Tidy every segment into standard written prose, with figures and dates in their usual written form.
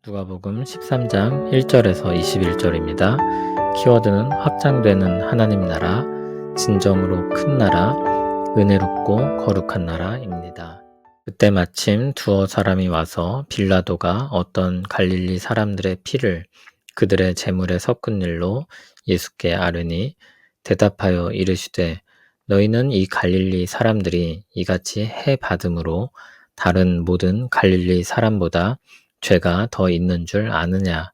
누가복음 13장 1절에서 21절입니다. 키워드는 확장되는 하나님 나라, 진정으로 큰 나라, 은혜롭고 거룩한 나라입니다. 그때 마침 두어 사람이 와서 빌라도가 어떤 갈릴리 사람들의 피를 그들의 제물에 섞은 일로 예수께 아뢰니 대답하여 이르시되 너희는 이 갈릴리 사람들이 이같이 해 받음으로 다른 모든 갈릴리 사람보다 죄가 더 있는 줄 아느냐?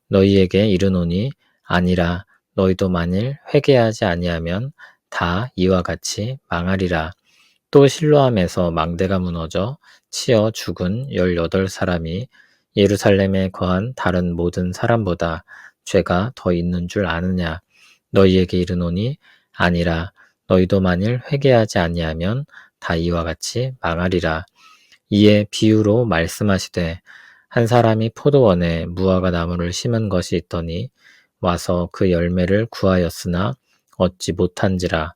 너희에게 이르노니 아니라 너희도 만일 회개하지 아니하면 다 이와 같이 망하리라. 또 실로암에서 망대가 무너져 치어 죽은 18사람이 예루살렘에 거한 다른 모든 사람보다 죄가 더 있는 줄 아느냐? 너희에게 이르노니 아니라 너희도 만일 회개하지 아니하면 다 이와 같이 망하리라. 이에 비유로 말씀하시되 한 사람이 포도원에 무화과 나무를 심은 것이 있더니 와서 그 열매를 구하였으나 얻지 못한지라.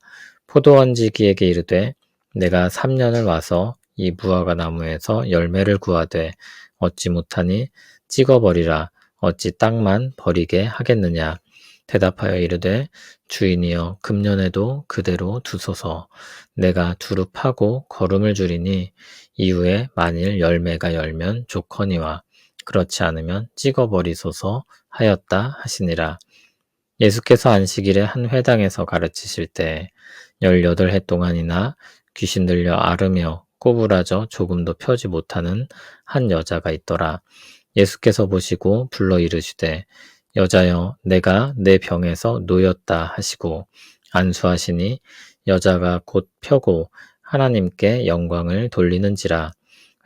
포도원지기에게 이르되 내가 3년을 와서 이 무화과 나무에서 열매를 구하되 얻지 못하니 찍어버리라. 어찌 땅만 버리게 하겠느냐. 대답하여 이르되 주인이여 금년에도 그대로 두소서. 내가 두루 파고 거름을 주리니 이후에 만일 열매가 열면 좋거니와 그렇지 않으면 찍어버리소서 하였다 하시니라. 예수께서 안식일에 한 회당에서 가르치실 때 18해 동안이나 귀신 들려 앓으며 꼬부라져 조금도 펴지 못하는 한 여자가 있더라. 예수께서 보시고 불러 이르시되 여자여 내가 내 병에서 놓였다 하시고 안수하시니 여자가 곧 펴고 하나님께 영광을 돌리는지라.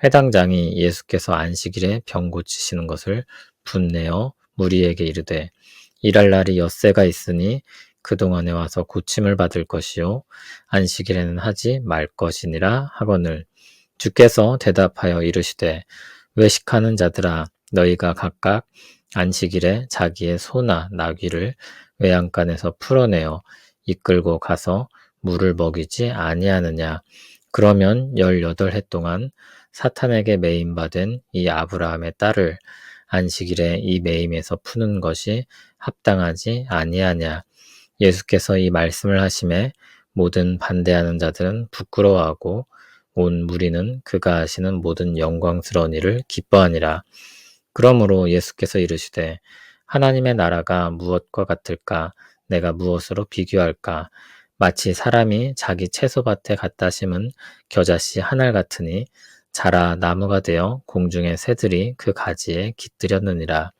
회당장이 예수께서 안식일에 병 고치시는 것을 분내어 무리에게 이르되 일할 날이 엿새가 있으니 그동안에 와서 고침을 받을 것이요 안식일에는 하지 말 것이니라 하거늘. 주께서 대답하여 이르시되 외식하는 자들아 너희가 각각 안식일에 자기의 소나 나귀를 외양간에서 풀어내어 이끌고 가서 물을 먹이지 아니하느냐. 그러면 18해 동안 사탄에게 매임받은 이 아브라함의 딸을 안식일에 이 매임에서 푸는 것이 합당하지 아니하냐. 예수께서 이 말씀을 하심에 모든 반대하는 자들은 부끄러워하고 온 무리는 그가 하시는 모든 영광스러운 일을 기뻐하니라. 그러므로 예수께서 이르시되 하나님의 나라가 무엇과 같을까? 내가 무엇으로 비교할까? 마치 사람이 자기 채소밭에 갖다 심은 겨자씨 한 알 같으니 자라 나무가 되어 공중의 새들이 그 가지에 깃들였느니라.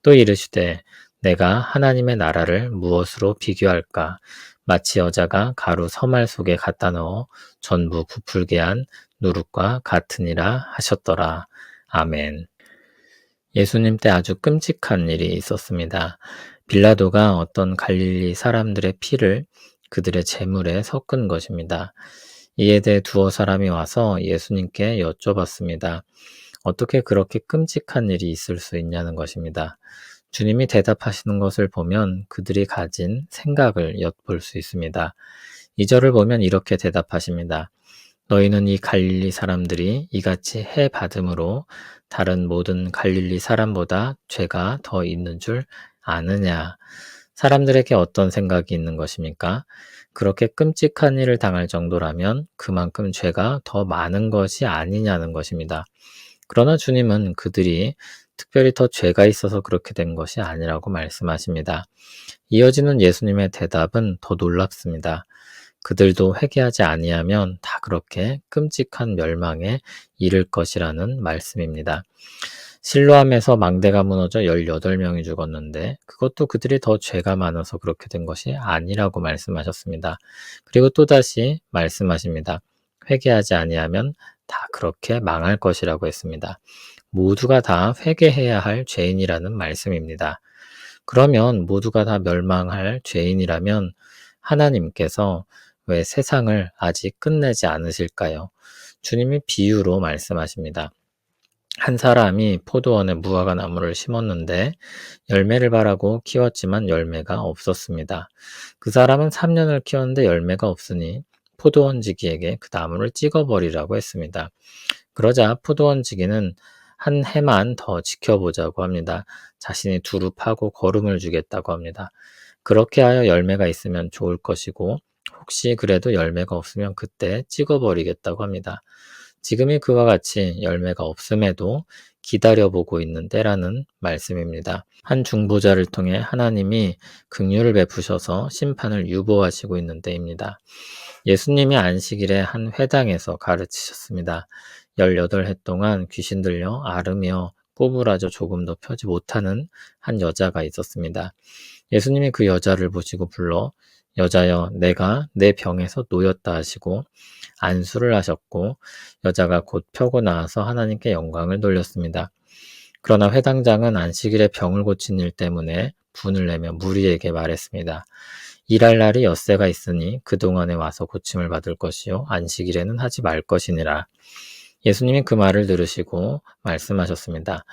또 이르시되 내가 하나님의 나라를 무엇으로 비교할까? 마치 여자가 가루 서말 속에 갖다 넣어 전부 부풀게 한 누룩과 같으니라 하셨더라. 아멘. 예수님 때 아주 끔찍한 일이 있었습니다. 빌라도가 어떤 갈릴리 사람들의 피를 그들의 제물에 섞은 것입니다. 이에 대해 두어 사람이 와서 예수님께 여쭤봤습니다. 어떻게 그렇게 끔찍한 일이 있을 수 있냐는 것입니다. 주님이 대답하시는 것을 보면 그들이 가진 생각을 엿볼 수 있습니다. 2절을 보면 이렇게 대답하십니다. 너희는 이 갈릴리 사람들이 이같이 해 받음으로 다른 모든 갈릴리 사람보다 죄가 더 있는 줄 아느냐. 사람들에게 어떤 생각이 있는 것입니까? 그렇게 끔찍한 일을 당할 정도라면 그만큼 죄가 더 많은 것이 아니냐는 것입니다. 그러나 주님은 그들이 특별히 더 죄가 있어서 그렇게 된 것이 아니라고 말씀하십니다. 이어지는 예수님의 대답은 더 놀랍습니다. 그들도 회개하지 아니하면 다 그렇게 끔찍한 멸망에 이를 것이라는 말씀입니다. 실로암에서 망대가 무너져 18명이 죽었는데 그것도 그들이 더 죄가 많아서 그렇게 된 것이 아니라고 말씀하셨습니다. 그리고 또다시 말씀하십니다. 회개하지 아니하면 다 그렇게 망할 것이라고 했습니다. 모두가 다 회개해야 할 죄인이라는 말씀입니다. 그러면 모두가 다 멸망할 죄인이라면 하나님께서 왜 세상을 아직 끝내지 않으실까요? 주님이 비유로 말씀하십니다. 한 사람이 포도원에 무화과 나무를 심었는데 열매를 바라고 키웠지만 열매가 없었습니다. 그 사람은 3년을 키웠는데 열매가 없으니 포도원지기에게 그 나무를 찍어버리라고 했습니다. 그러자 포도원지기는 한 해만 더 지켜보자고 합니다. 자신이 두루 파고 거름을 주겠다고 합니다. 그렇게 하여 열매가 있으면 좋을 것이고 혹시 그래도 열매가 없으면 그때 찍어버리겠다고 합니다. 지금이 그와 같이 열매가 없음에도 기다려보고 있는 때라는 말씀입니다. 한 중보자를 통해 하나님이 긍휼을 베푸셔서 심판을 유보하시고 있는 때입니다. 예수님이 안식일에 한 회당에서 가르치셨습니다. 18해 동안 귀신 들려 앓으며 꼬부라져 조금도 펴지 못하는 한 여자가 있었습니다. 예수님이 그 여자를 보시고 불러 여자여 내가 내 병에서 놓였다 하시고 안수를 하셨고 여자가 곧 펴고 나와서 하나님께 영광을 돌렸습니다. 그러나 회당장은 안식일에 병을 고친 일 때문에 분을 내며 무리에게 말했습니다. 일할 날이 엿새가 있으니 그동안에 와서 고침을 받을 것이요 안식일에는 하지 말 것이니라. 예수님이 그 말을 들으시고 말씀하셨습니다.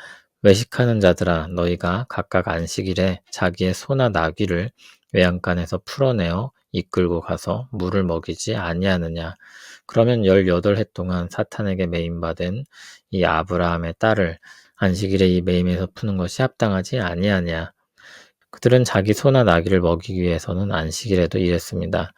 외식하는 자들아 너희가 각각 안식일에 자기의 소나 나귀를 외양간에서 풀어내어 이끌고 가서 물을 먹이지 아니하느냐. 그러면 18해 동안 사탄에게 매임받은 이 아브라함의 딸을 안식일에 이 매임에서 푸는 것이 합당하지 아니하냐. 그들은 자기 소나 나귀를 먹이기 위해서는 안식일에도 일했습니다.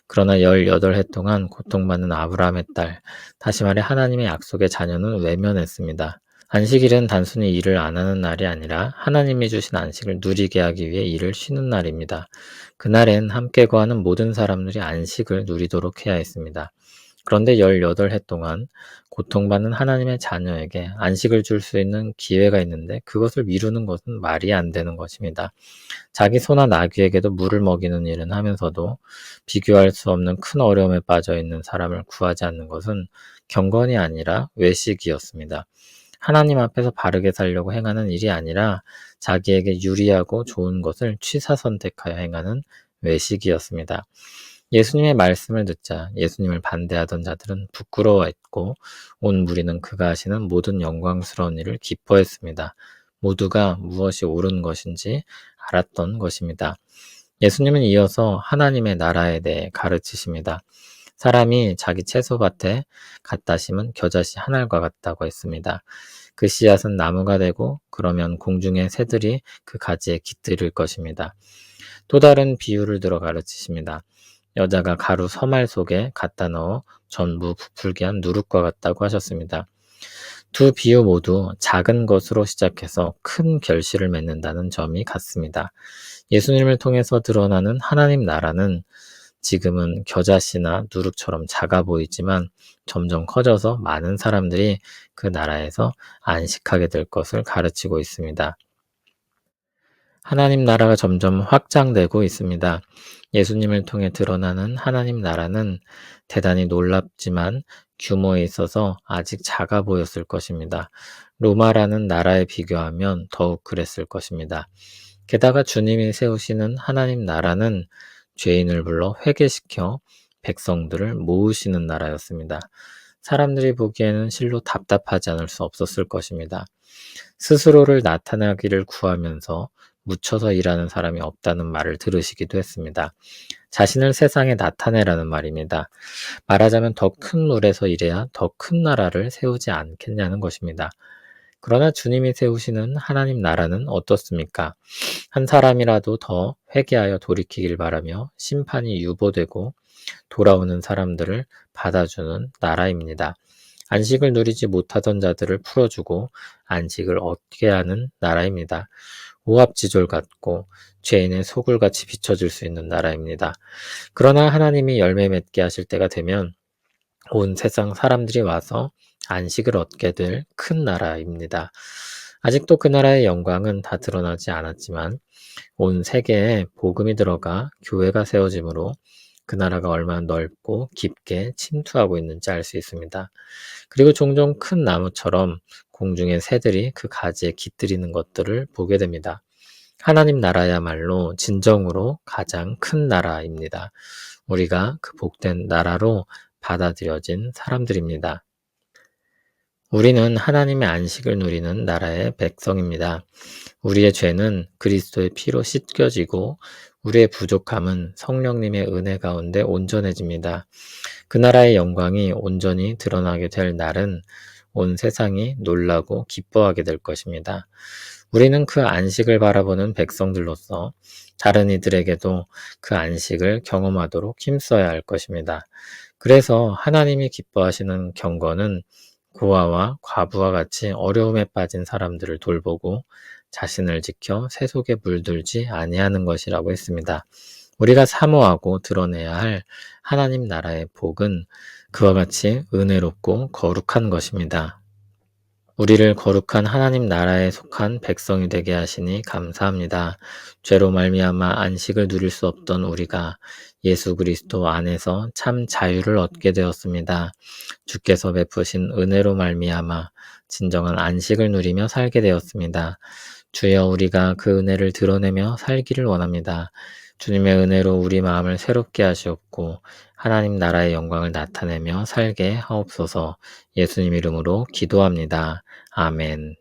그러나 18해 동안 고통받는 아브라함의 딸, 다시 말해 하나님의 약속의 자녀는 외면했습니다. 안식일은 단순히 일을 안 하는 날이 아니라 하나님이 주신 안식을 누리게 하기 위해 일을 쉬는 날입니다. 그날엔 함께 거하는 모든 사람들이 안식을 누리도록 해야 했습니다. 그런데 18해 동안 고통받는 하나님의 자녀에게 안식을 줄 수 있는 기회가 있는데 그것을 미루는 것은 말이 안 되는 것입니다. 자기 소나 나귀에게도 물을 먹이는 일은 하면서도 비교할 수 없는 큰 어려움에 빠져 있는 사람을 구하지 않는 것은 경건이 아니라 외식이었습니다. 하나님 앞에서 바르게 살려고 행하는 일이 아니라 자기에게 유리하고 좋은 것을 취사 선택하여 행하는 외식이었습니다. 예수님의 말씀을 듣자 예수님을 반대하던 자들은 부끄러워했고 온 무리는 그가 하시는 모든 영광스러운 일을 기뻐했습니다. 모두가 무엇이 옳은 것인지 알았던 것입니다. 예수님은 이어서 하나님의 나라에 대해 가르치십니다. 사람이 자기 채소밭에 갖다 심은 겨자씨 한 알과 같다고 했습니다. 그 씨앗은 나무가 되고 그러면 공중의 새들이 그 가지에 깃들일 것입니다. 또 다른 비유를 들어 가르치십니다. 여자가 가루 서말 속에 갖다 넣어 전부 부풀게 한 누룩과 같다고 하셨습니다. 두 비유 모두 작은 것으로 시작해서 큰 결실을 맺는다는 점이 같습니다. 예수님을 통해서 드러나는 하나님 나라는 지금은 겨자씨나 누룩처럼 작아 보이지만 점점 커져서 많은 사람들이 그 나라에서 안식하게 될 것을 가르치고 있습니다. 하나님 나라가 점점 확장되고 있습니다. 예수님을 통해 드러나는 하나님 나라는 대단히 놀랍지만 규모에 있어서 아직 작아 보였을 것입니다. 로마라는 나라에 비교하면 더욱 그랬을 것입니다. 게다가 주님이 세우시는 하나님 나라는 죄인을 불러 회개시켜 백성들을 모으시는 나라였습니다. 사람들이 보기에는 실로 답답하지 않을 수 없었을 것입니다. 스스로를 나타나기를 구하면서 묻혀서 일하는 사람이 없다는 말을 들으시기도 했습니다. 자신을 세상에 나타내라는 말입니다. 말하자면 더 큰 물에서 일해야 더 큰 나라를 세우지 않겠냐는 것입니다. 그러나 주님이 세우시는 하나님 나라는 어떻습니까? 한 사람이라도 더 회개하여 돌이키길 바라며 심판이 유보되고 돌아오는 사람들을 받아주는 나라입니다. 안식을 누리지 못하던 자들을 풀어주고 안식을 얻게 하는 나라입니다. 오합지졸 같고 죄인의 소굴같이 비춰질 수 있는 나라입니다. 그러나 하나님이 열매 맺게 하실 때가 되면 온 세상 사람들이 와서 안식을 얻게 될 큰 나라입니다. 아직도 그 나라의 영광은 다 드러나지 않았지만 온 세계에 복음이 들어가 교회가 세워지므로 그 나라가 얼마나 넓고 깊게 침투하고 있는지 알 수 있습니다. 그리고 종종 큰 나무처럼 공중의 새들이 그 가지에 깃들이는 것들을 보게 됩니다. 하나님 나라야말로 진정으로 가장 큰 나라입니다. 우리가 그 복된 나라로 받아들여진 사람들입니다. 우리는 하나님의 안식을 누리는 나라의 백성입니다. 우리의 죄는 그리스도의 피로 씻겨지고 우리의 부족함은 성령님의 은혜 가운데 온전해집니다. 그 나라의 영광이 온전히 드러나게 될 날은 온 세상이 놀라고 기뻐하게 될 것입니다. 우리는 그 안식을 바라보는 백성들로서 다른 이들에게도 그 안식을 경험하도록 힘써야 할 것입니다. 그래서 하나님이 기뻐하시는 경건은 고아와 과부와 같이 어려움에 빠진 사람들을 돌보고 자신을 지켜 세속에 물들지 아니하는 것이라고 했습니다. 우리가 사모하고 드러내야 할 하나님 나라의 복은 그와 같이 은혜롭고 거룩한 것입니다. 우리를 거룩한 하나님 나라에 속한 백성이 되게 하시니 감사합니다. 죄로 말미암아 안식을 누릴 수 없던 우리가 예수 그리스도 안에서 참 자유를 얻게 되었습니다. 주께서 베푸신 은혜로 말미암아 진정한 안식을 누리며 살게 되었습니다. 주여, 우리가 그 은혜를 드러내며 살기를 원합니다. 주님의 은혜로 우리 마음을 새롭게 하시옵고 하나님 나라의 영광을 나타내며 살게 하옵소서. 예수님 이름으로 기도합니다. 아멘.